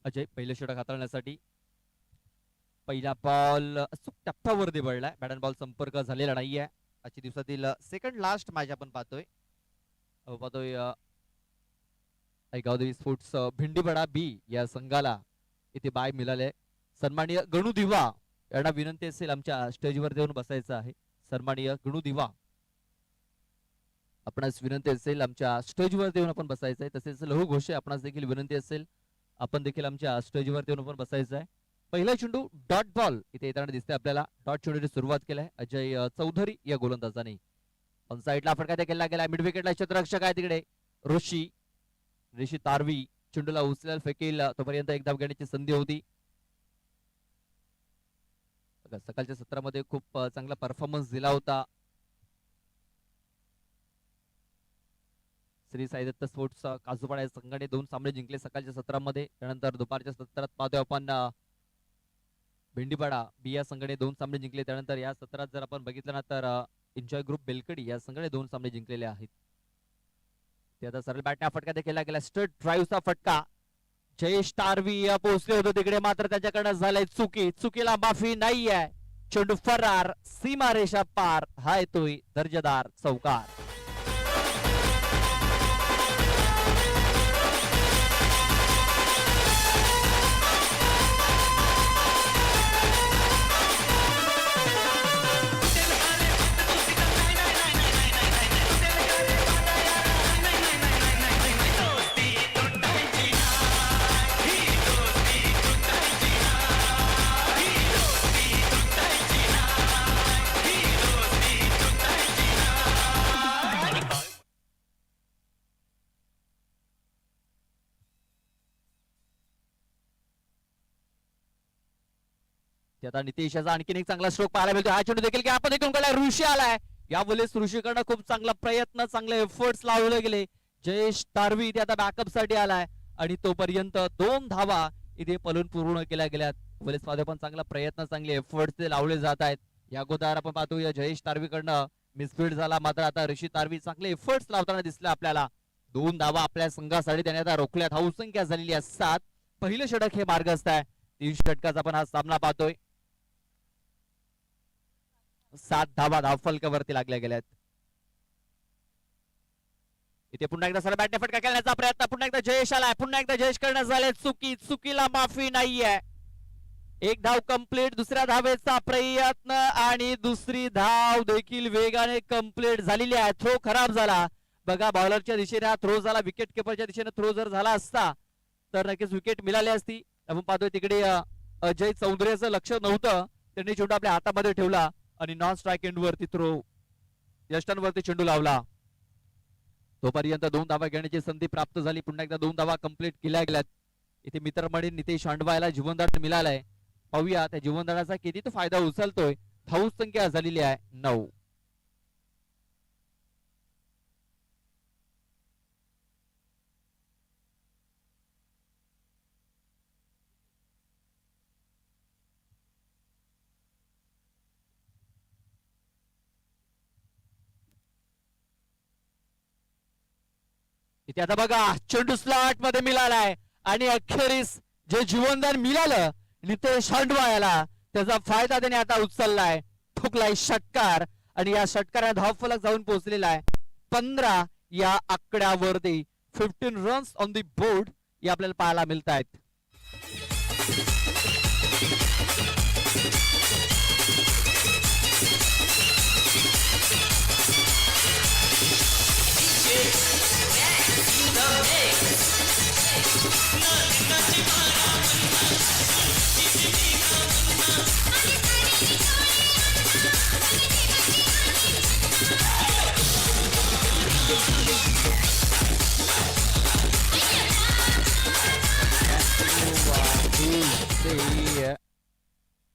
अजय पहिलं षटक हाताळण्यासाठी पहिला बॉल अचूक टप्प्यावर दिबळलाय. बॅट अँड बॉल संपर्क झालेला नाहीये. आजच्या दिवसातील सेकंड लास्ट मॅच आपण पाहतोय. गावदेवी स्पोर्ट्स भिंडीपडा बी या संघाला इथे बाय मिळाले. सन्माननीय गणू दिवा यांना विनंती असेल आमच्या स्टेजवर येऊन बसायचं आहे. सन्माननीय गणू दिवा आपणास विनंती असेल आमच्या स्टेजवर येऊन आपण बसायचं आहे. तसेच लहू घोषे आपणास देखील विनंती असेल आपण देखील आमच्या स्टेजवर येऊन आपण बसायचं आहे. पहिला चेंडू डॉट बॉल इथे येताना दिसते आपल्याला. डॉट चेंडूची सुरुवात केलाय अजय चौधरी या गोलंदाजाने. ऑन साईडला फटका केला गेला. मिड विकेटला क्षेत्ररक्षक आहे तिकडे ऋषी तारवी चेंडूला उचलायला फेकेल तोपर्यंत एक धाव घेण्याची संधी होती. सकाळच्या सत्रामध्ये खूप चांगला परफॉर्मन्स दिला होता श्री साईदत्त स्पोर्ट्स काजूपाडा या संघाने 2 सामने जिंकले सकाळच्या सत्रामध्ये. त्यानंतर दुपारच्या सत्रात पाहतोय आपण भेंडीपाडा बी या संघाने 2 सामने जिंकले. त्यानंतर या सत्रात जर आपण बघितलं ना तर एन्जॉय ग्रुप बेलकडी या संघाने 2 सामने जिंकलेले आहेत. ते आता सरळ बॅटने फटका देखील केला. स्ट्रेट ड्राईव्हचा फटका जयेश तारवी पोहोचले होते तिकडे, मात्र त्याच्याकडनं झालंय चुकीला माफी नाहीये. चेंडू फरार, सीमारेषा पार. हा येतोय दर्जेदार चौकार. आता नितेशाचा आणखीन एक चांगला स्ट्रोक पाहायला मिळतो. हा चेंडू देखील आपण देखील ऋषी आलाय. यावेळेस ऋषीकडनं खूप चांगला प्रयत्न, चांगले एफर्ट्स लावले गेले. जयेश तारवी इथे आता बॅकअप साठी आलाय आणि तोपर्यंत 2 धावा इथे पलून पूर्ण केल्या गेल्यात. वेळेस मध्ये पण चांगला प्रयत्न, चांगले एफर्ट्स ते लावले जात आहेत. या अगोदर आपण पाहतो या जयेश तारवीकडनं मिसफील्ड झाला, मात्र आता ऋषी तारवी चांगले एफर्ट्स लावताना दिसले आपल्याला. 2 धावा आपल्या संघासाठी त्याने आता रोखल्यात. धावसंख्या झालेली आहे 7. पहिलं षटक हे मार्गस्थ आहे. 3 षटकाचा आपण हा सामना पाहतोय. 7 धावा धावफलकावरती लागल्या गेल्यात. इथे पुन्हा एकदा सर बॅटने फटका खेळण्याचा प्रयत्न. पुन्हा एकदा जयेश आलाय. पुन्हा एकदा जयेश करण्यात झाले चुकीला माफी नाहीये. 1 धाव कंप्लीट. दुसऱ्या धावेचा प्रयत्न आणि दुसरी धाव देखील वेगाने कंप्लीट झालेली आहे. थ्रो खराब झाला बघा. बॉलरच्या दिशेने हा थ्रो झाला. विकेट किपरच्या दिशेने थ्रो जर झाला असता तर नक्कीच विकेट मिळाली असती. आपण पाहतोय तिकडे अजय चौधरीचं लक्ष नव्हतं. त्यांनी चेंडू आपल्या हातामध्ये ठेवला आणि नॉन स्ट्राईक एंड वरती थ्रो यष्टांवरती चेंडू लावला. तोपर्यंत 2 धावा घेण्याची संधी प्राप्त झाली. पुन्हा एकदा 2 धावा कंप्लीट केल्या गेल्यात. इथे मित्रमंडळी नितेश हांडवायला जीवनदान मिळालंय. पाहूया त्या जीवनदानाचा किती तो फायदा उचलतोय. धाव संख्या झालेली आहे 9. इथे आता बघा चेंडू स्लॉट मध्ये मिळालाय आणि अखेरीस जे जीवनदान मिळालं नितेश हांडवायाला त्याचा फायदा त्याने आता उचललाय. ठोकलाय षटकार आणि या षटकाराने धावफलक जाऊन पोहोचलेला आहे 15 या आकड्यावरती. 15 रन्स ऑन दी बोर्ड या आपल्याला पाहायला मिळत आहेत.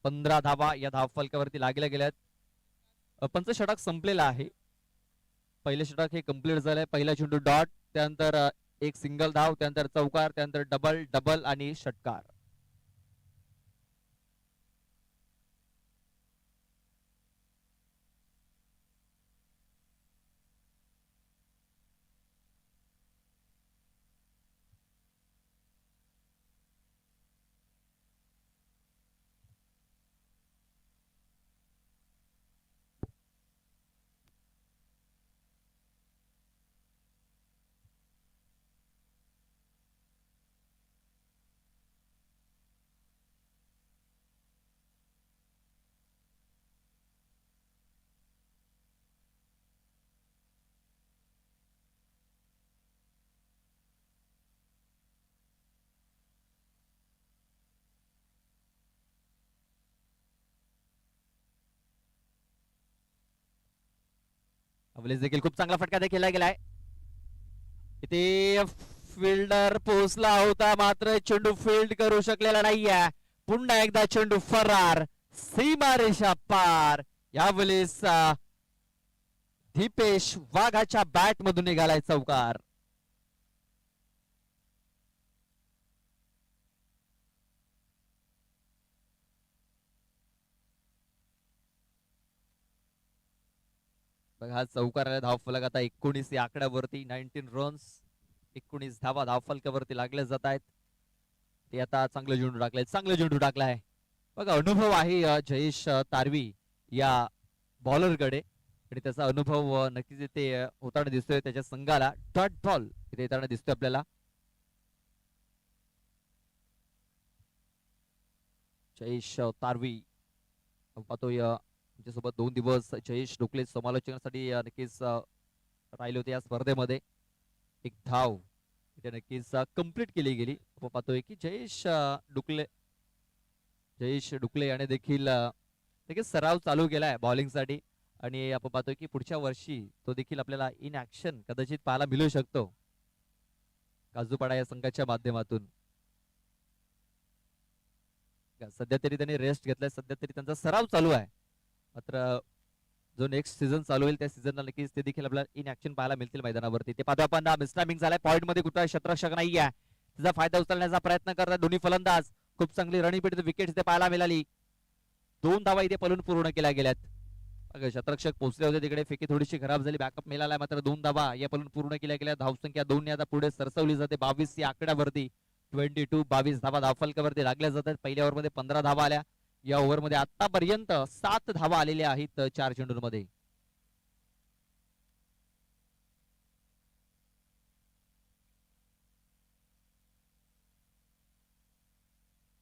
पंधरा धावा या धावफलकावरती लागल्या गेल्यात. पंच षटक संपलेला आहे. पहिले षटक हे कंप्लीट झालंय. पहिला चेंडू डॉट, त्यानंतर एक सिंगल धाव, त्यानंतर चौकार, त्यानंतर डबल डबल आणि षटकार. देखील खूप चांगला फटका देखील गेलाय. इथे फिल्डर पोहोचला होता मात्र चेंडू फील्ड करू शकलेला नाहीये. पुन्हा एकदा चेंडू फरार, सीमारेषा पार. यावेळेस दीपेश वाघाच्या बॅट मधून निघालाय चौकार. बघा चौकार धावफलक आता 19 या आकड्यावरती. 19 रन्स, 19 धावा धावफलकावरती लागले जात आहेत. ते आता चांगलं झेंडू टाकलंय, चांगलं झेंडू टाकलाय. बघा अनुभव आहे जयेश तारवी या बॉलरकडे आणि त्याचा अनुभव नक्कीच इथे होताना दिसतोय. त्याच्या संघाला डॉट बॉल इथे येताना दिसतोय आपल्याला. जयेश तारवी पाहतोय त्याच्यासोबत 2 दिवस जयेश ढुकले समालोचनासाठी नक्कीच राहिले होते या स्पर्धेमध्ये. एक धाव इथे नक्कीच कंप्लीट केली गेली. आपण पाहतोय की जयेश डुकले याने देखील नक्कीच सराव चालू केलाय बॉलिंग साठी आणि आपण पाहतोय की पुढच्या वर्षी तो देखील आपल्याला इन ऍक्शन कदाचित पाहायला मिळू शकतो काजूपाडा या संघाच्या माध्यमातून. सध्या तरी त्यांनी रेस्ट घेतलाय, सध्या तरी त्यांचा सराव चालू आहे. मात्र जो नेक्स्ट सीझन चालू होईल त्या सीझनला नक्कीच ते देखील आपल्याला इन ऍक्शन पाहायला मिळतील मैदानावरती. ते पाहतो आपण मिसटायमिंग झालाय, पॉइंट मध्ये कुठला शतरक्षक नाही आहे. त्याचा फायदा उचलण्याचा प्रयत्न करतात दोन्ही फलंदाज. खूप चांगली रणनीती विकेट इथे पाहायला मिळाली. 2 धावा इथे पलून पूर्ण केल्या गेल्यात. शतरक्षक पोहोचले होते तिकडे, फेकी थोडीशी खराब झाली, बॅकअप मिळाला मात्र 2 धावा या पलून पूर्ण केल्या गेल्या. धावसंख्या 2 ने आता पुढे सरसवली जाते 22 या आकड्यावरती. 22 धावा धावफलकावरती लागल्या जातात. पहिल्या ओव्हरमध्ये 15 धावा आल्या. या ओव्हरमध्ये आतापर्यंत 7 धावा आलेल्या आहेत 4 चेंडूंमध्ये.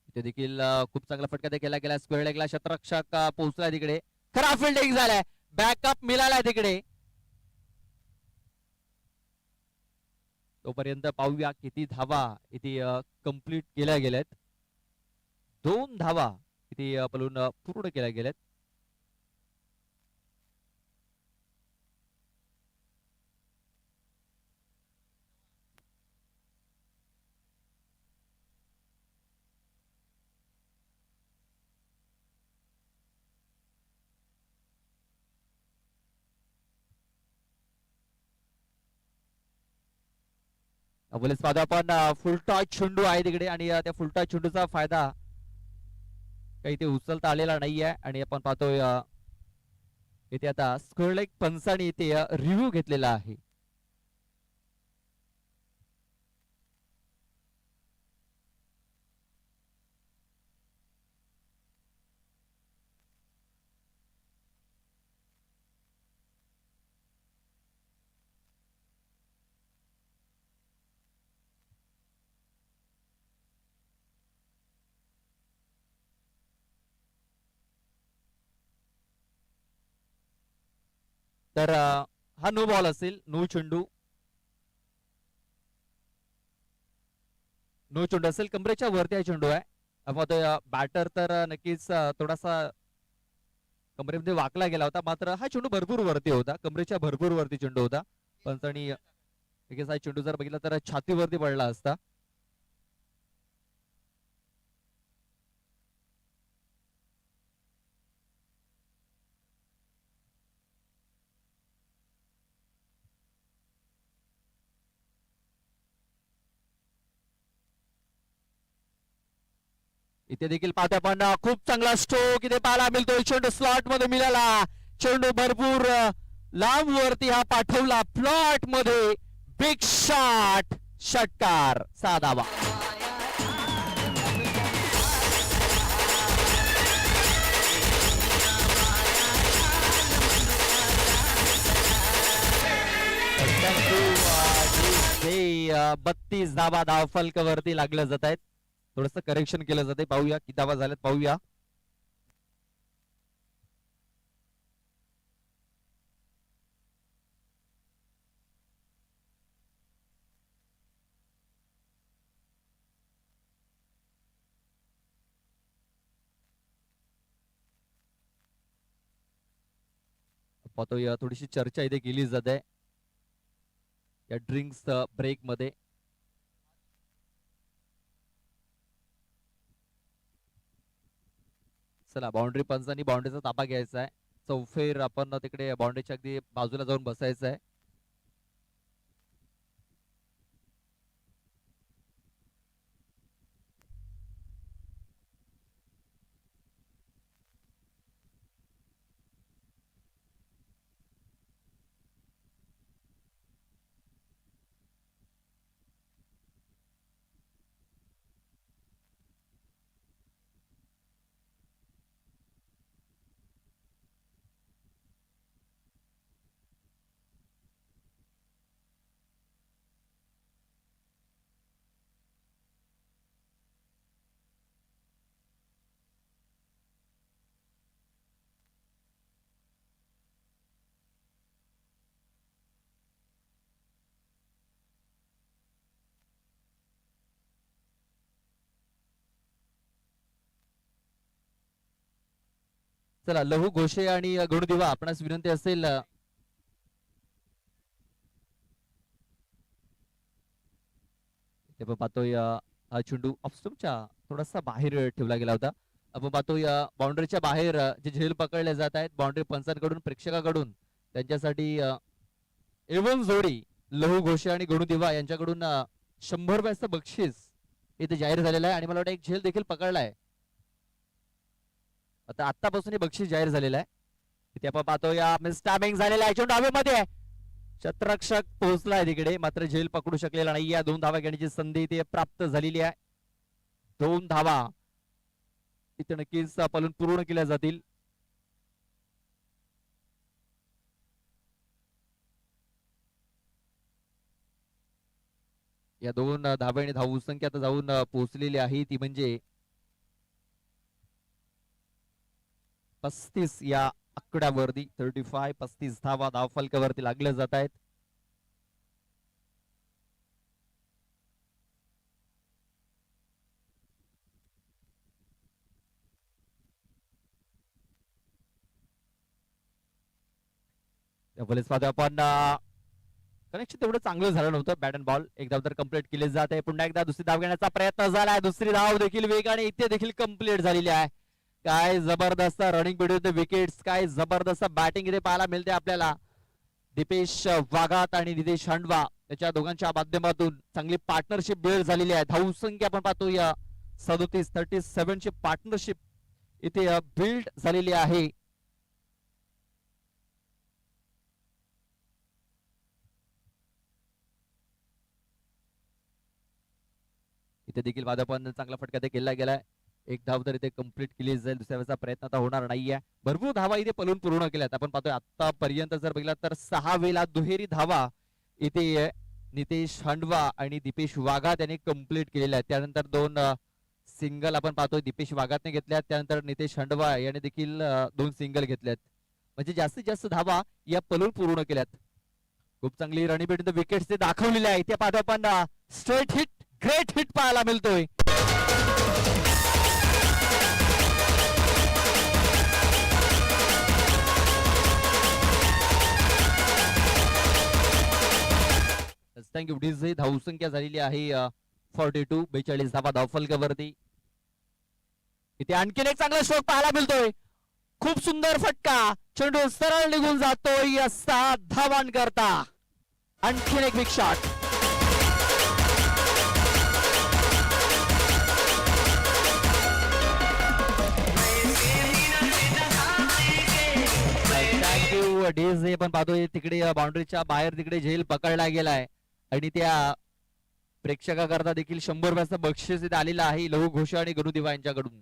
इथे देखील खूप चांगला फटका देखील केला. स्क्वेअर लेगला शतरक्षक पोहोचलाय तिकडे, खरा फिल्डिंग झालाय, बॅकअप मिळालाय तिकडे. तोपर्यंत पाहूया किती धावा इथे कंप्लीट केल्या गेल्यात. 2 धावा इथे पलून पूर्ण केल्या गेल्यात. बोलेच पाहतो आपण फुलटॉच चेंडू आहे तिकडे आणि त्या फुलटॉच चेंडूचा फायदा काही ते उचलता आलेला नाहीये. आणि आपण पाहतोय इथे आता स्क्वेअर लेग पंचाने इथे रिव्ह्यू घेतलेला आहे. तर हा नो बॉल असेल, नो चेंडू असेल. कमरेच्या वरती हा चेंडू आहे. आपण बॅटर तर नक्कीच थोडासा कमरेमध्ये वाकला गेला होता, मात्र हा चेंडू भरपूर वरती होता, कमरेच्या भरपूर वरती चेंडू होता. पंचानी हा चेंडू जर बघितला तर छातीवरती पडला असता. इथे देखील पाहतो आपण खूप चांगला स्ट्रोक इथे पाहायला मिळतोय. चेंडू स्लॉट मध्ये मिळाला, चेंडू भरपूर लांब वरती हा पाठवला प्लॉट मध्ये. बिग शॉट, षटकार, 6 धावा. हे 32 धावा धावफलकावरती लागल्या जात आहेत. थोडस करेक्शन केलं जाते, पाहूया किती धावा झाल्यात पाहूया. पाहतोय थोडीशी चर्चा इथे केली जाते या ड्रिंक्स ब्रेक मध्ये. चला बाउंड्री पंचांनी बाउंड्रीचा ताबा घ्यायचा आहे. चौफेर आपण तिकडे बाउंड्रीच्या अगदी बाजूला जाऊन बसायचं आहे. चला लहू घोषे आणि गणुदिवा आपणास विनंती असेल आपण पाहतोय हा चेंडू ऑफस्टमच्या थोडासा बाहेर ठेवला गेला होता. आपण पाहतोय बाउंड्रीच्या बाहेर जे झेल पकडले जात आहेत बाउंड्री पंचांकडून प्रेक्षकाकडून त्यांच्यासाठी एवन जोडी लहू घोषे आणि गणुदिवा यांच्याकडून 100 रुपयाचं बक्षीस इथे जाहीर झालेलं आहे आणि मला वाटतं एक झेल देखील पकडलाय. आता आतापासून हे बक्षीस जाहीर झालेलं आहे. इथे आपण पाहतोय मिस टायमिंग झालेला आहे. चेंडू हवेमध्ये आहे. शतरक्षक पोहोचलाय तिकडे मात्र झेल पकडू शकलेला नाही. या 2 धावा घेण्याची संधी इथे प्राप्त झालेली आहे. 2 धावा इथे नक्कीच पलून पूर्ण केल्या जातील. या 2 धाब्याने धाव संख्या आता जाऊन पोहोचलेली आहे ती म्हणजे 35 या आकड्यावरती 35 धावा धाव फलकावरती लागल्या जात आहेत. आपण कनेक्शन तेवढं चांगलं झालं नव्हतं. बॅट अँड बॉल एक धाव तर कम्प्लीट केली जात आहे. पुन्हा एकदा दुसरी धाव घेण्याचा प्रयत्न झालाय. दुसरी धाव देखील वेगाने इथे देखील कम्प्लीट झालेली आहे. काय जबरदस्त रनिंग बिटवीन द विकेट्स. काय जबरदस्त बॅटिंग इथे पाहायला मिळते आपल्याला. दीपेश वाघात आणि नितेश हांडवा त्याच्या दोघांच्या माध्यमातून चांगली पार्टनरशिप बिल्ड झालेली आहे. धावसंख्या आपण पाहतो या 37 ची पार्टनरशिप इथे बिल्ड झालेली आहे. इथे देखील वादपण चांगला फटका ते केला गेलाय. एक धाव तर इथे कंप्लीट केली जाईल. दुसऱ्या वेळेचा प्रयत्न आता होणार नाहीये. भरपूर धावा इथे पलून पूर्ण केल्यात. आपण पाहतोय आतापर्यंत जर बघितला तर 6 वेळा दुहेरी धावा इथे नितेश हांडवा आणि दीपेश वाघात यांनी कंप्लीट केलेल्या आहेत. त्यानंतर 2 सिंगल आपण पाहतोय दीपेश वाघातने घेतल्यात. त्यानंतर नितेश हांडवा याने देखील 2 सिंगल घेतल्यात. म्हणजे जास्तीत जास्त धावा या पलून पूर्ण केल्यात. खूप चांगली रनिंग बिटवीन द विकेट्स ते दाखवलेले आहे. इथे पाहतो आपण स्ट्रेट हिट ग्रेट हिट पाहायला मिळतोय. Thank you DJ. धावसंख्या झालेली आहे 42 धावा धावफलकावरती. इथे आणखीन एक चांगला स्ट्रोक पाहायला मिळतोय. खूप सुंदर फटका. चेंडू सरळ निघून जातोय 7 धावांकरता. आणखीन एक बिग शॉट. डीजे पण पाहतोय तिकडे बाउंड्रीच्या बाहेर तिकडे झेल पकडला गेलाय आणि त्या प्रेक्षकाकरता देखील 100 रुपयाचं बक्षीस इथे आलेलं आहे लहू घोष आणि गणुदिवा यांच्याकडून.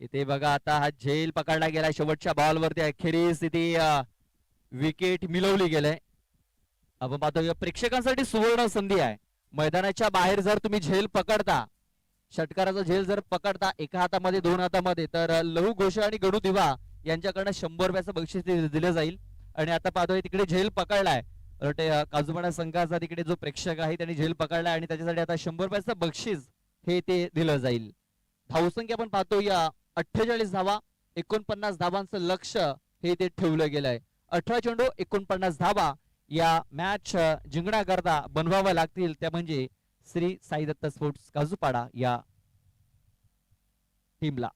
इथे बघा आता हा झेल पकडला गेलाय शेवटच्या बॉल वरती. अखेरीस इथे विकेट मिळवली गेलाय. आपण पाहतोय प्रेक्षकांसाठी सुवर्ण संधी आहे. मैदानाच्या बाहेर जर तुम्ही झेल पकडता षटकाराचा झेल जर पकडता एका हातामध्ये 2 हातामध्ये तर लहू घोष आणि गणुदिवा यांच्याकडनं 100 रुपयाचं बक्षीस दिलं जाईल. आणि आता पाहतोय तिकडे झेल पकडलाय काजूपाडा संघाचा तिकडे जो प्रेक्षक आहे त्यांनी झेल पकडलाय आणि त्याच्यासाठी आता 100 रुपयाचं बक्षीस हे ते दिलं जाईल. धावसंख्या आपण पाहतो या 48 धावा, 49 धावांचं लक्ष हे ते ठेवलं गेलंय. 18 चेंडू 49 धावा या मॅच जिंकण्याकरता बनवाव्या लागतील, त्या म्हणजे श्री साई दत्त स्पोर्ट्स काजूपाडा या टीमला.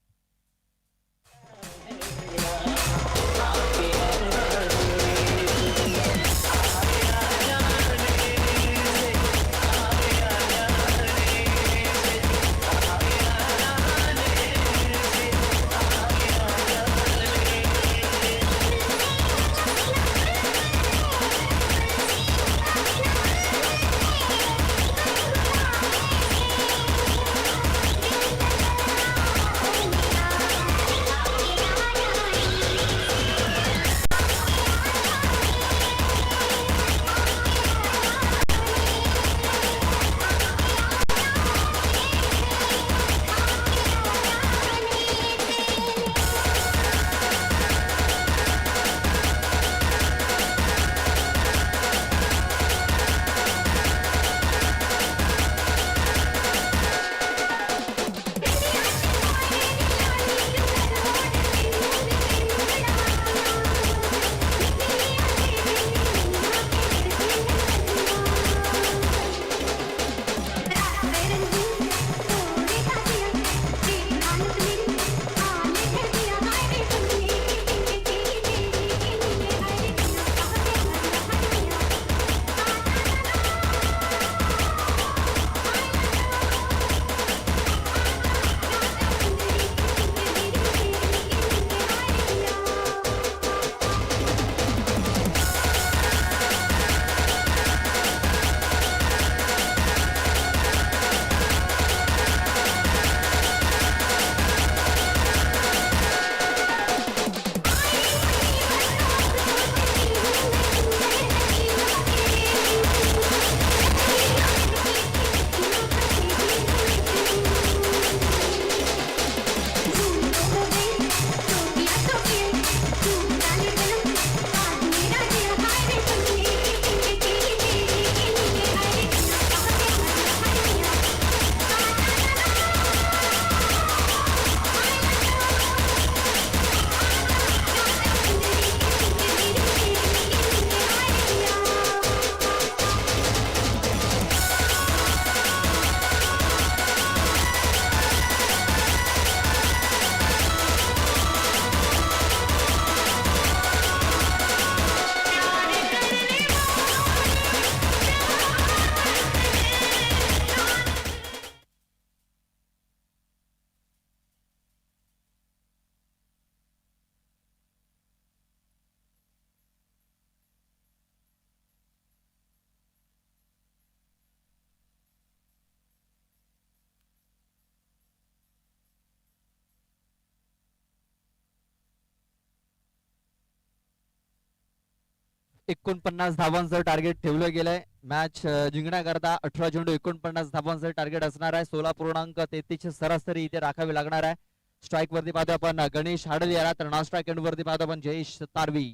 एकोणपन्नास धावांचं टार्गेट ठेवलं गेलंय. मॅच जिंकण्याकरता 18 चेंडू 49 धावांचं टार्गेट असणार आहे. 16.33 सरासरी इथे राखावी लागणार आहे. स्ट्राईक वरती पाहतो आपण गणेश हाडल याला, तर नॉन स्ट्राईक एंड वरती पाहतो आपण जयेश तारवी.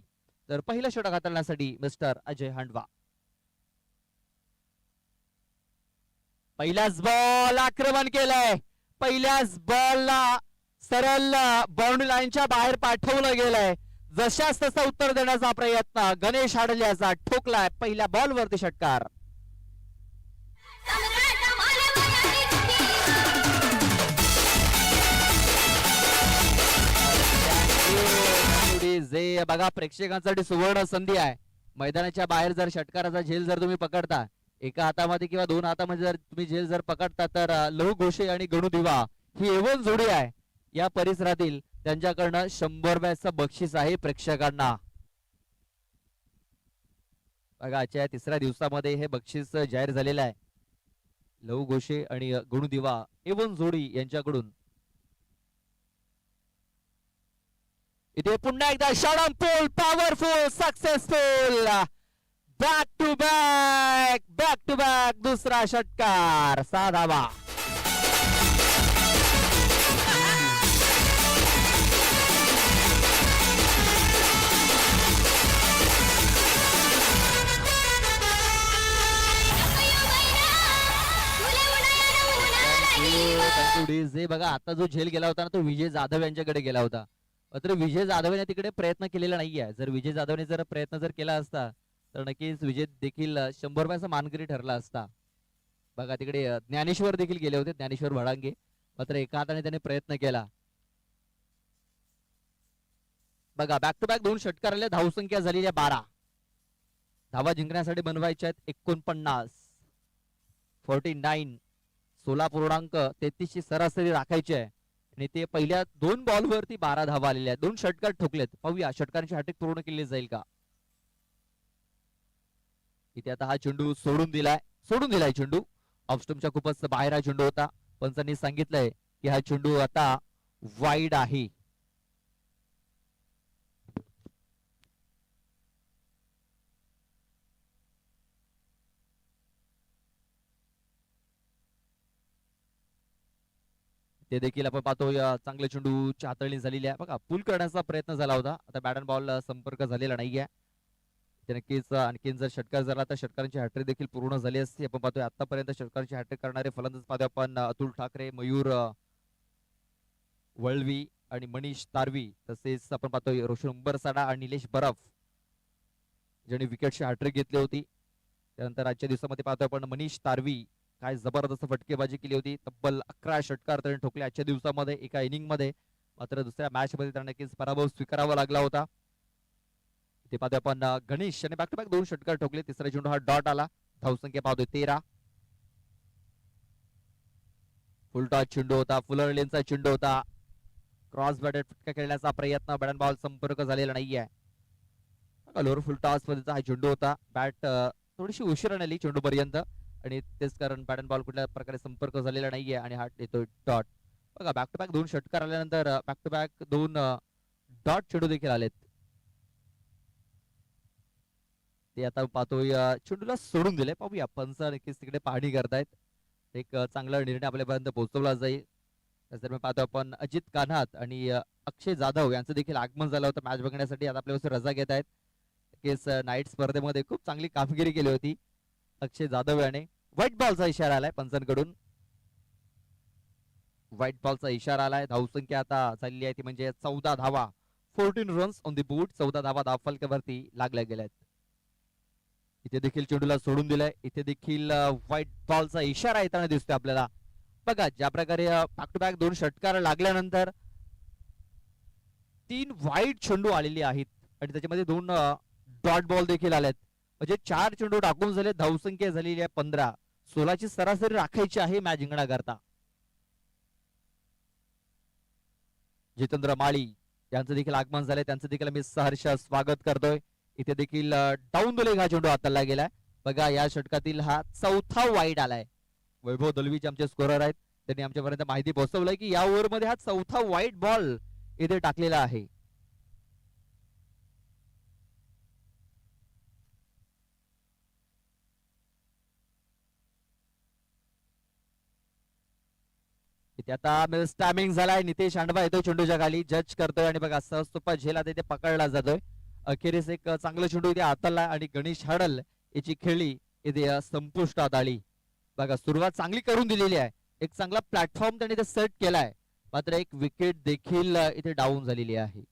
तर पहिलं षटक हाताळण्यासाठी मिस्टर अजय हांडवा. पहिल्याच बॉल आक्रमण केलंय. पहिल्याच बॉलला सरळ बाउंड्री लाईनच्या बाहेर पाठवलं गेलंय. जशाच तसा उत्तर देण्याचा प्रयत्न गणेश हाडल्याचा ठोकलाय. पहिल्या बॉल वरती षटकार. जे बघा प्रेक्षकांसाठी सुवर्ण संधी आहे. मैदानाच्या बाहेर जर षटकाराचा झेल जर तुम्ही पकडता, एका हातामध्ये किंवा दोन हातामध्ये जर तुम्ही झेल जर पकडता, तर लहू घोषे आणि गणू दिवा ही एवन जोडी आहे या परिसरातील. त्यांच्याकडनं 100 रुपयाचं बक्षीस आहे प्रेक्षकांना. बघा आजच्या तिसऱ्या दिवसामध्ये हे बक्षीस जाहीर झालेलं आहे. लहू घोषे आणि गणू दिवा एवन जोडी यांच्याकडून. इथे पुन्हा एकदा shot pull powerful successful. Back to back दुसरा षटकार. 6 धावा. जे बघा आता जो झेल गेला होता ना तो विजय जाधव यांच्याकडे गेला होता. मात्र विजय जाधवने तिकडे प्रयत्न केलेला नाहीये. जर विजय जाधवने जर प्रयत्न जर केला असता तर नक्कीच विजय देखील 100 रुपयाचा मानकरी ठरला असता. बघा तिकडे ज्ञानेश्वर देखील गेले होते, ज्ञानेश्वर भडांगे. मात्र एका हाताने त्याने प्रयत्न केला. बघा बॅक टू बॅक 2 षटकार आले. धावसंख्या झालेली आहे 12. धावा जिंकण्यासाठी बनवायच्या आहेत 49. 49 16.33 ची सरासरी राखायची आहे आणि ते पहिल्या 2 बॉलवरती 12 धावा आलेल्या आहेत. 2 षटकार ठोकलेत. पाहूया षटकांची हॅट्रिक पूर्ण केली जाईल का. इथे आता हा चेंडू सोडून दिलाय चेंडू. ऑफस्टमच्या खूपच बाहेर हा चेंडू होता. पंचांनी सांगितलंय की हा चेंडू आता वाईड आहे. ते देखील आपण पाहतो चांगले चेंडूची हाताळणी झालेली आहे. बघा पूल करण्याचा प्रयत्न झाला होता. आता बॅट अँड बॉल संपर्क झालेला नाहीये. ते नक्कीच आणखीन जर षटकार झाला तर षटकारांची हॅट्रिक देखील पूर्ण झाली असती. आपण पाहतोय आतापर्यंत षटकारांची हॅट्रिक करणारे फलंदाज पाहतोय आपण अतुल ठाकरे, मयूर वळवी आणि मनीष तारवी. तसेच आपण पाहतोय रोशन उंबरसाडा आणि निलेश बरफ ज्यांनी विकेटची हॅट्रिक घेतली होती. त्यानंतर आजच्या दिवसामध्ये पाहतोय आपण मनीष तारवी काय जबरदस्त फटकेबाजी केली होती. तब्बल 11 षटकार त्याने ठोकले आजच्या दिवसामध्ये एका इनिंग मध्ये. मात्र दुसऱ्या मॅच मध्ये त्यांना नक्कीच पराभव स्वीकारावा लागला होता. ते पाहतोय आपण गणेश याने बॅक टू बॅक 2 षटकार ठोकले. तिसरा चेंडू हा डॉट आला. धावसंख्या पाहतोय 13. फुलटॉस चेंडू होता, फुलर लेनचा चेंडू होता. क्रॉस बॅटेड फटका खेळण्याचा प्रयत्न, बॅट अँड बॉल संपर्क झालेला नाहीये. लोअर फुलटॉस मध्येचा हा चेंडू होता. बॅट थोडीशी उशिरा नेली चेंडू पर्यंत आणि तेच कारण बॅट अँड बॉल कुठल्या प्रकारे संपर्क झालेला नाहीये आणि हा येतोय डॉट. बघा बॅक टू बॅक 2 षटकार आल्यानंतर बॅक टू बॅक 2 डॉट चेंडू देखील आलेत. ते आता पाहतोय चेंडूला सोडून दिले. पाहूया पंच नक्कीच तिकडे पाहणी करतायत. एक चांगला निर्णय आपल्यापर्यंत पोहोचवला जाईल. त्याच दरम्यान पाहतो आपण अजित कान्हात आणि अक्षय जाधव यांचं देखील आगमन झालं होतं मॅच बघण्यासाठी. आता आपल्यापासून रजा घेत आहेत. नक्कीच नाईट स्पर्धेमध्ये खूप चांगली कामगिरी केली होती अक्षय जाधव याने. व्हाईट बॉलचा इशारा आलाय पंचांकडून. व्हाईट बॉलचा इशारा आलाय. धावसंख्या आता चालली आहे ती म्हणजे 14 धावा. 14 रन्स ऑन द बूट. 14 धावा धावफलकावरती लागल्या गेल्यात. इथे देखील चेंडूला सोडून दिलाय. इथे देखील व्हाईट बॉलचा इशारा येताना दिसतोय आपल्याला. बघा ज्या प्रकारे बॅक टू बॅक 2 षटकार लागल्यानंतर 3 व्हाईट चेंडू आलेली आहेत आणि त्याच्यामध्ये 2 डॉट बॉल देखील आलेत. म्हणजे 4 चेंडू टाकून झाले. धावसंख्या झालेली आहे 15. 16 ची सरासरी राखायची आहे मॅच जिंकण्याकरता. जितेंद्र माळी यांचं देखील आगमन झालंय. त्यांचं देखील मी सहर्ष स्वागत करतोय. इथे देखील डाऊन द लेग हा चेंडू हाताळला गेलाय. बघा या षटकातील हा 4था वाईड आलाय. वैभव दलवीचे आमचे स्कोरर आहेत. त्यांनी आमच्यापर्यंत माहिती पोहोचवलंय की या ओव्हर मध्ये हा 4था व्हाईट बॉल इथे टाकलेला आहे. इथे आता स्टॅमिंग झालाय. नितेश अंडवा येतोय चेंडूच्या खाली, जज करतोय आणि बघा सहज सोपा झेल आता इथे पकडला जातोय. अखेरीस एक चांगला चेंडू इथे हाताळला आणि गणेश हडल याची खेळी इथे संपुष्टात आली. बघा सुरुवात चांगली करून दिलेली आहे. एक चांगला प्लॅटफॉर्म त्यांनी सेट केलाय. मात्र एक विकेट देखील इथे डाऊन झालेली आहे.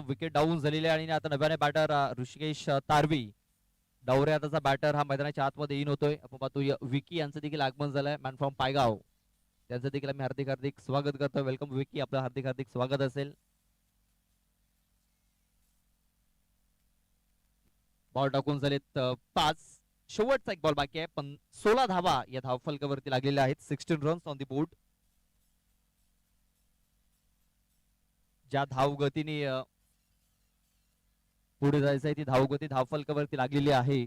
विकेट डाऊन झालेले आणि आता नव्याने बॅटर ऋषिकेश तारवी डावरे बॅटर हा मैदानाच्या आतमध्ये इन होतोय. आपण पाहतो विकी यांचं देखील आगमन झालंय. मॅन फ्रॉम पायगाव त्यांचं देखील आम्ही हार्दिक हार्दिक स्वागत करतोय. वेलकम विकी, आपलं हार्दिक हार्दिक स्वागत असेल. बॉल टाकून झालेत 5. शेवटचा एक बॉल बाकी आहे पण 16 धावा या धावफलकावरती लागलेल्या आहेत. 16 रन्स ऑन दी बोर्ड. ज्या धावगतीने पुढे जायचंय ती धावगती धावफलकावरती लागलेली आहे.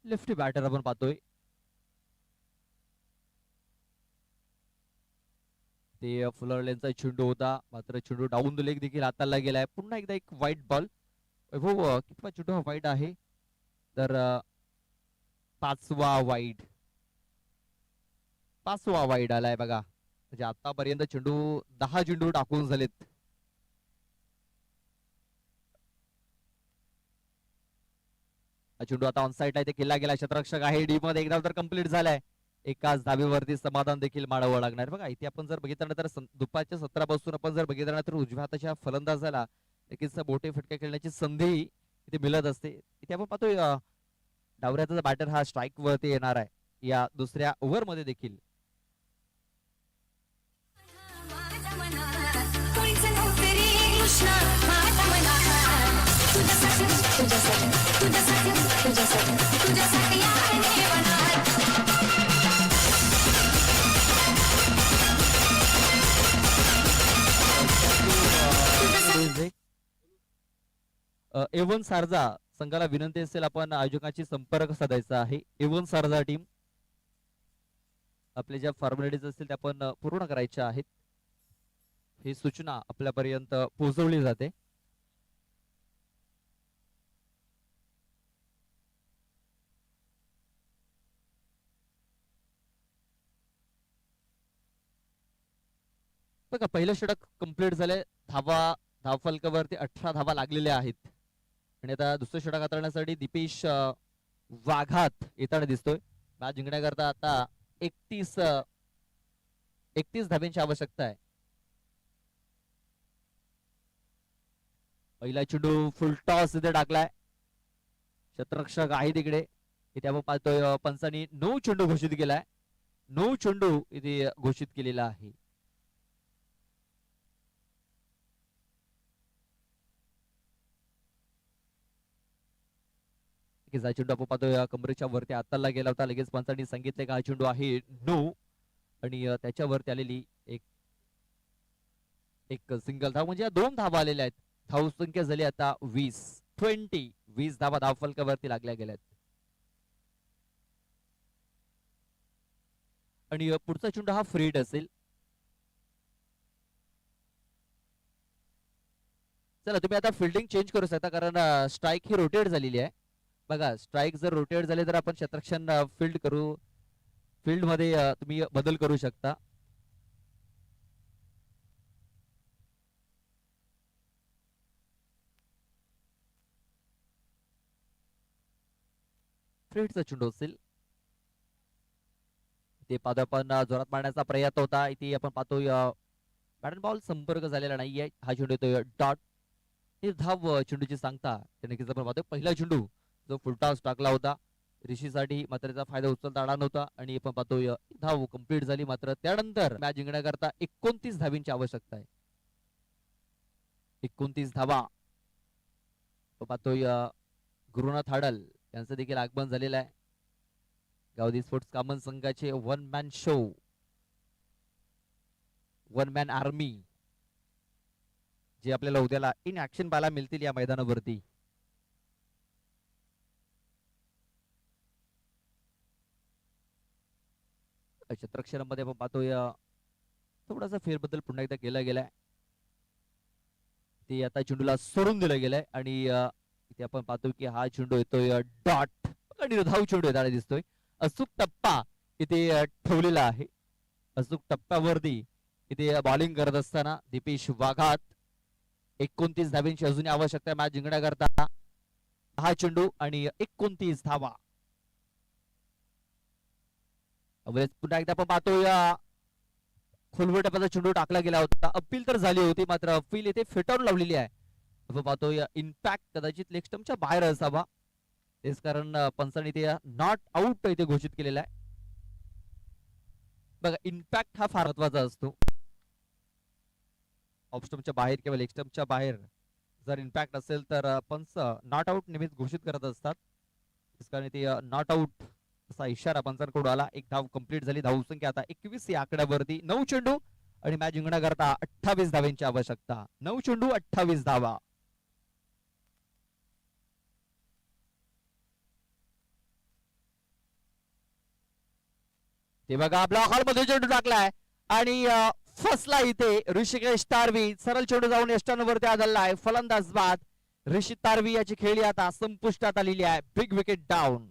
लेफ्टी बॅटर आपण पाहतोय. ते फुलरलेनचा चेंडू होता, मात्र चेंडू डाऊन द लेग देखील हाताला गेलाय. पुन्हा एकदा एक वाईट बॉल. कितवा चेंडू हा वाईट आहे, तर 5वा वाईड. 5वा वाईड आलाय बघा. म्हणजे आतापर्यंत चेंडू 10 चेंडू टाकून झालेत. चेंडू आता ऑन साइड आहे, ते केला गेला. क्षेत्ररक्षक आहे डी मध्ये, एकदा तर कंप्लीट झालाय. एकाच धाबेवरती समाधान देखील मानावं लागणार. बघा इथे आपण जर बघितलं तर दुपारच्या सत्रापासून आपण जर बघितलं तर उजव्या हाताच्या फलंदाजाला नक्कीच मोठे फटके खेळण्याची संधी इथे मिळत असते. इथे आपण पाहतोय डावऱ्याचा बॅटर हा स्ट्राईक वरती येणार आहे या दुसऱ्या ओव्हर मध्ये देखील. एवन सारजा संघाला विनंती असेल, आपण आयोजकांशी संपर्क साधायचा आहे. एवन सारजा टीम आपल्या ज्या फॉर्मॅलिटीज असतील त्या आपण पूर्ण करायच्या आहेत, ही सूचना आपल्यापर्यंत पोहोचवली जाते. बघा पहिलं षटक कंप्लीट झालंय. धावफलकावरती 18 धावा लागलेल्या आहेत आणि आता दुसरं षटक हाताळण्यासाठी दीपेश वाघात येताना दिसतोय. मॅच जिंकण्याकरता आता 31 धाब्यांची आवश्यकता आहे. पहिला चेंडू फुल टॉस इथे टाकलाय. क्षेत्ररक्षक आहे तिकडे. इथे आपण पाहतोय पंचांनी 9 चेंडू घोषित केलाय. 9 चेंडू इथे घोषित केलेला आहे. चेंडू आपण पाहतोय कमरेच्या वरती हाताला गेला होता. लगेच पंचांनी सांगितले का हा चेंडू आहे नो, आणि त्याच्यावरती आलेली एक सिंगल धाव, म्हणजे 2 धावा आलेल्या आहेत. धाव संख्या झाली आता 20 धावा धावफलकावरती लागल्या गेल्यात. आणि पुढचा चेंडू हा फ्रीड असेल. चला तुम्ही आता फिल्डिंग चेंज करू शकता, कारण स्ट्राईक ही रोटेट झालेली आहे. बघा स्ट्राईक जर रोटेट झाले तर आपण क्षेत्ररक्षण फील्ड मध्ये तुम्ही बदल करू शकता. फ्रीडचा चेंडू असेल. ते पाहतो आपण जोरात मारण्याचा प्रयत्न होता. इथे आपण पाहतोय बॅट अँड बॉल संपर्क झालेला नाहीये. हा चेंडू येतोय डॉट. ही धाव चेंडूची सांगता नक्कीच आपण पाहतोय. पहिला चेंडू जो फुलटॉस टाकला होता ऋषीसाठी, मात्र त्याचा फायदा उचलता आला नव्हता आणि आपण पाहतोय धाव कंप्लीट झाली. मात्र त्यानंतर मॅच जिंकण्याकरता 29 धावींची आवश्यकता आहे. 29 धावा. पाहतोय गुरुनाथ हाडल यांचं देखील आगमन झालेलं आहे. गावदी स्पोर्ट्स कामन संघाचे one man show, one man army, जे आपल्याला उद्याला इन ऍक्शन पाहायला मिळतील या मैदानावरती. क्षेत्ररक्षणामध्ये आपण पाहतोय थोडासा फेरबदल पुन्हा एकदा केला गेलाय. ते आता चेंडूला सोडून दिलं गेलंय आणि इथे आपण पाहतो की हा चेंडू येतोय डॉट आणि धाव चेंडू येताना दिसतोय. अचूक टप्पा इथे ठेवलेला आहे. अचूक टप्प्यावरती इथे बॉलिंग करत असताना दीपेश वाघात 29 धावांची अजूनही आवश्यकता आहे मॅच जिंकण्याकरता. हा चेंडू आणि 29 धावा. पुन्हा एकदा आपण पाहतोय खोलवर टप्प्याचा चेंडू टाकला गेला होता. अपील तर झाली होती, मात्र अपील इथे फेटाळून लावलेली आहे. आपण पाहतोय इम्पॅक्ट कदाचित लेग स्टंपच्या बाहेर असावा, तेच कारण पंचांनी ते नॉट आउट इथे घोषित केलेला आहे. बघा इम्पॅक्ट हा फार महत्वाचा असतो. ऑफ स्टंपच्या बाहेर किंवा लेग स्टंपच्या बाहेर जर इम्पॅक्ट असेल तर पंच नॉट आउट नेहमीच घोषित करत असतात. तेच कारण ते नॉट आउट असा इशारा पंचांकडून आला. एक धाव कंप्लीट झाली. धाव संख्या आता 21 या आकड्यावरती. 9 चेंडू आणि मॅच जिंकण्याकरता 28 धावांची आवश्यकता. 9 चेंडू 28 धावा. ते बघा आपल्या हॉलमध्ये चेंडू टाकलाय आणि फसला इथे ऋषिकेश तारवी. सरळ चेंडू जाऊन यष्टांवरती आदळलाय. फलंदाज बाद. ऋषी तारवी याची खेळी आता संपुष्टात आलेली आहे. Big wicket down.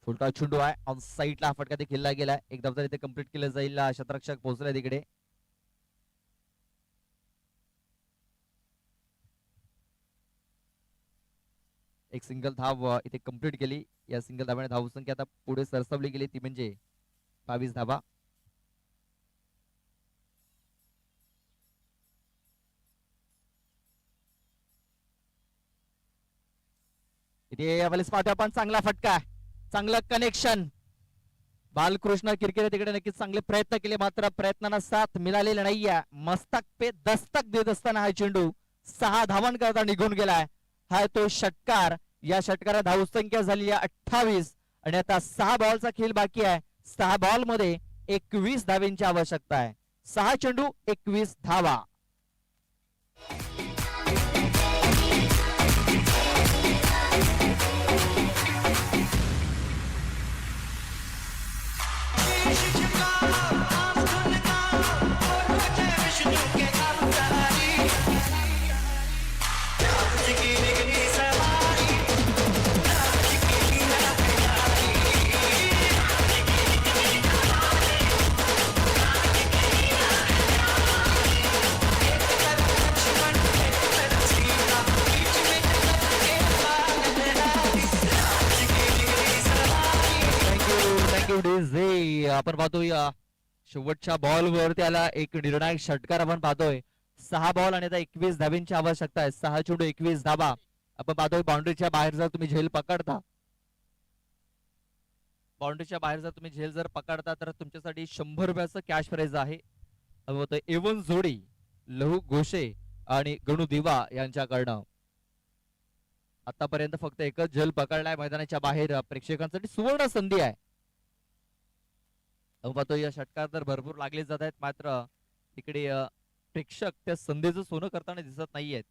फुलटा चेंडू आहे ऑन साईडला फटका ते खेळला गेलाय. एक धाव इथे कंप्लीट केलं जाईल. शतरक्षक पोहोचलाय तिकडे. एक सिंगल धाव इथे कंप्लीट केली. या सिंगल धावाने धावसंख्या आता पुढे सरसवली गेली ती म्हणजे 22 धावा. इथे यावेळेस पाहतो आपण चांगला फटका, चांगलं कनेक्शन. बालकृष्ण किरकिरे तिकडे नक्कीच चांगले प्रयत्न केले मात्र प्रयत्नांना साथ मिळालेली नाहीये. मस्तक पे दस्तक देत असताना हा चेंडू 6 धावांकरता निघून गेलाय. हा तो षटकार. या षटकारात धावसंख्या झाली आहे 28 आणि आता 6 बॉलचा खेळ बाकी आहे. 6 बॉल मध्ये 21 धावांची आवश्यकता आहे. 6 चेंडू 21 धावा. आपण पाहतोय शेवटच्या बॉलवर त्याला एक निर्णायक षटकार आपण पाहतोय. 6 बॉल आणि आता 21 धावांची आवश्यकता आहे. 6 चेंडू 21 धावा. आपण पाहतोय बाउंड्रीच्या बाहेर जर तुम्ही झेल पकडता, बाउंड्रीच्या बाहेर जर तुम्ही झेल जर पकडता तर तुमच्यासाठी 100 रुपयाचं कॅश प्राइज आहे. एवन जोडी लहू घोषे आणि गणू दिवा यांच्याकडनं आतापर्यंत फक्त एकच झेल पकडलाय मैदानाच्या बाहेर. प्रेक्षकांसाठी सुवर्ण संधी आहे. पाहतो या षटकार तर भरपूर लागले जात आहेत मात्र इकडे प्रेक्षक त्या संधीचं सोनं करताना दिसत नाहीयेत.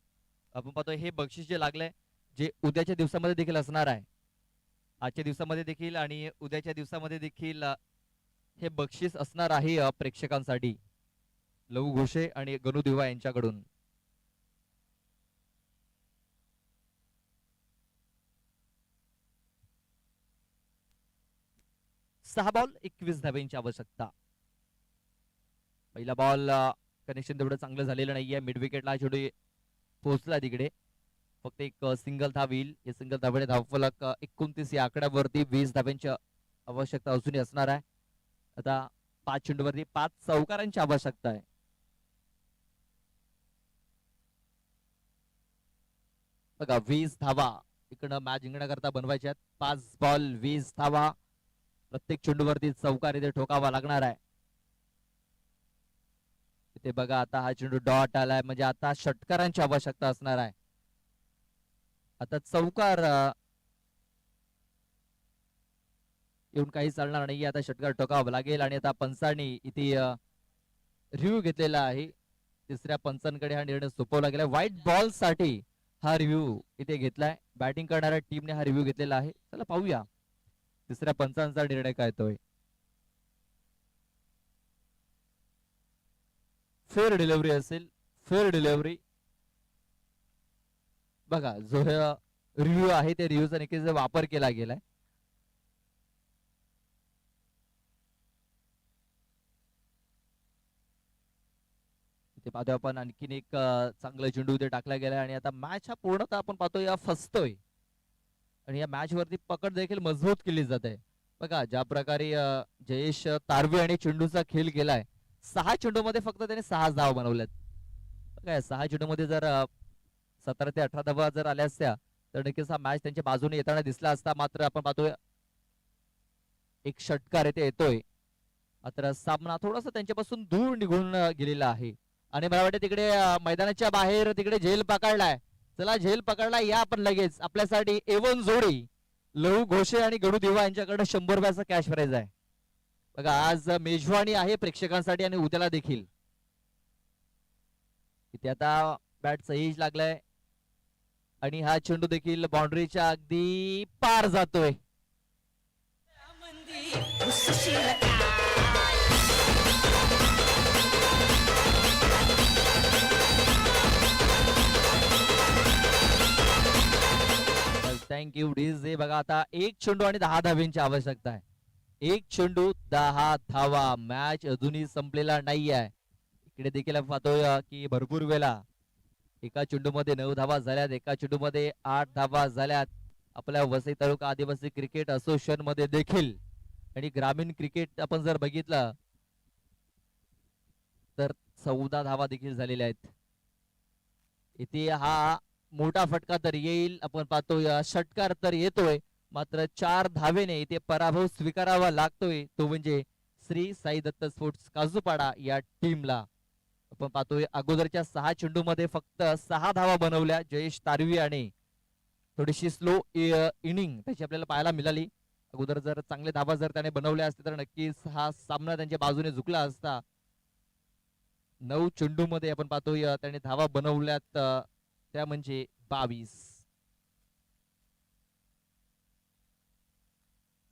आपण पाहतोय हे बक्षीस जे लागलंय जे उद्याच्या दिवसामध्ये देखील असणार आहे. आजच्या दिवसामध्ये देखील आणि उद्याच्या दिवसामध्ये देखील हे बक्षीस असणार आहे प्रेक्षकांसाठी लहू घोषे आणि गणू दिवा यांच्याकडून. सहा बॉल 21 धावांची आवश्यकता. पहिला बॉल कनेक्शन तेवढं चांगलं झालेलं नाहीये. मिड विकेटला चेंडू पोहोचला तिकडे. फक्त एक सिंगल धाव येईल. या सिंगल धावेने धावफलक 29 या आकड्यावरती 20 धावांची आवश्यकता अजूनही असणार आहे. आता 5 चेंडूवरती 5 चौकारांची आवश्यकता आहे. बघा 20 धावा इकडनं मॅच जिंकण्याकरता बनवायच्या आहेत. 5 बॉल 20 धावा. प्रत्येक चेंडूवरती चौकार इथे ठोकावा लागणार आहे. इथे बघा आता हा चेंडू डॉट आलाय म्हणजे आता षटकारांची आवश्यकता असणार आहे. आता चौकार येऊन काही चालणार नाही. आता षटकार ठोकावा लागेल आणि आता पंचांनी इथे रिव्ह्यू घेतलेला आहे. तिसऱ्या पंचांकडे हा निर्णय सोपवला गेला. व्हाईट बॉल साठी हा रिव्ह्यू इथे घेतलाय. बॅटिंग करणाऱ्या टीमने हा रिव्ह्यू घेतलेला आहे. चला पाहूया तिसऱ्या पंचांचा निर्णय काय येतोय. फेअर डिलिव्हरी असेल. फेअर डिलिव्हरी बघा जो रिव्ह्यू आहे त्या रिव्ह्यूचा नक्कीच वापर केला गेलाय. ते पाहतोय आपण आणखीन एक चांगला चेंडू इथे टाकला गेला आणि आता मॅच हा पूर्णतः आपण पाहतोय या फसतोय आणि या मॅच वरती पकड देखील मजबूत केली जाते. बघा ज्या प्रकारे जयेश तारवे आणि चेंडूचा खेळ केलाय, 6 चेंडू मध्ये फक्त त्याने 6 धावा बनवल्यात. बघा 6 चेंडू मध्ये जर 17 ते 18 धावा जर आल्या असत्या तर नक्कीच हा मॅच त्यांच्या बाजूने येताना दिसला असता. मात्र आपण पाहतोय एक षटकार येथे येतोय, मात्र सामना थोडासा त्यांच्यापासून दूर निघून गेलेला आहे आणि मला वाटतं तिकडे मैदानाच्या बाहेर तिकडे झेल पकडलाय. चला झेल पकडलाय, या आपण लगेच आपल्यासाठी एवन जोडी लहू घोषे आणि गणू देवा यांच्याकडे 100 रुपयाचा कॅश प्राइज आहे. बघा आज मेजवानी आहे प्रेक्षकांसाठी आणि उद्याला देखील. इथे आता बॅट सहीच लागलाय आणि हा चेंडू देखील बाउंड्रीच्या अगदी पार जातोय. Thank you DJ. बघा आता एक चेंडू आणि 10 धाव्यांची आवश्यकता आहे. एक चेंडू 10 धावा. मॅच अजूनही संपलेला नाही आहे. इकडे देखील आपण पाहतोय की भरपूर वेळा एका चेंडू मध्ये 9 धावा झाल्यात, एका चेंडू मध्ये 8 धावा झाल्यात. आपल्या वसई तालुका आदिवासी क्रिकेट असोसिएशन मध्ये देखील आणि ग्रामीण क्रिकेट आपण जर बघितलं तर 14 धावा देखील झालेल्या आहेत. इथे हा मोठा फटका तर येईल, आपण पाहतोय षटकार तर येतोय, मात्र 4 धावेने इथे पराभव स्वीकारावा लागतोय, तो म्हणजे श्री साई दत्त स्पोर्ट्स काजूपाडा या टीमला. आपण पाहतोय अगोदरच्या 6 चेंडू मध्ये फक्त 6 धावा बनवल्या जयेश तारवी आणि थोडीशी स्लो इनिंग त्याची आपल्याला पाहायला मिळाली. अगोदर जर चांगले धावा जर त्याने बनवल्या असते तर नक्कीच हा सामना त्यांच्या बाजूने झुकला असता. 9 चेंडू मध्ये आपण पाहतोय त्याने धावा बनवल्यात त्या म्हणजे 22.